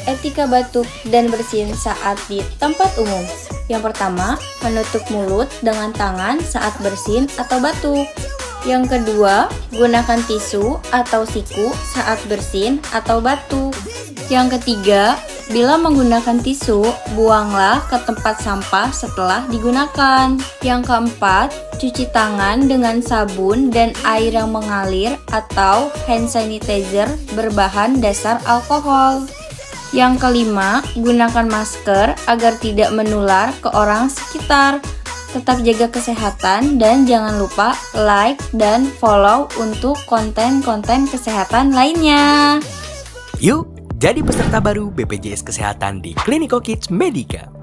etika batuk dan bersin saat di tempat umum. Yang pertama, menutup mulut dengan tangan saat bersin atau batuk. Yang kedua, gunakan tisu atau siku saat bersin atau batuk. Yang ketiga, bila menggunakan tisu, buanglah ke tempat sampah setelah digunakan. Yang keempat, cuci tangan dengan sabun dan air yang mengalir atau hand sanitizer berbahan dasar alkohol. Yang kelima, gunakan masker agar tidak menular ke orang sekitar. Tetap jaga kesehatan dan jangan lupa like dan follow untuk konten-konten kesehatan lainnya. Yuk, jadi peserta baru BPJS Kesehatan di Kliniko Kids Medica.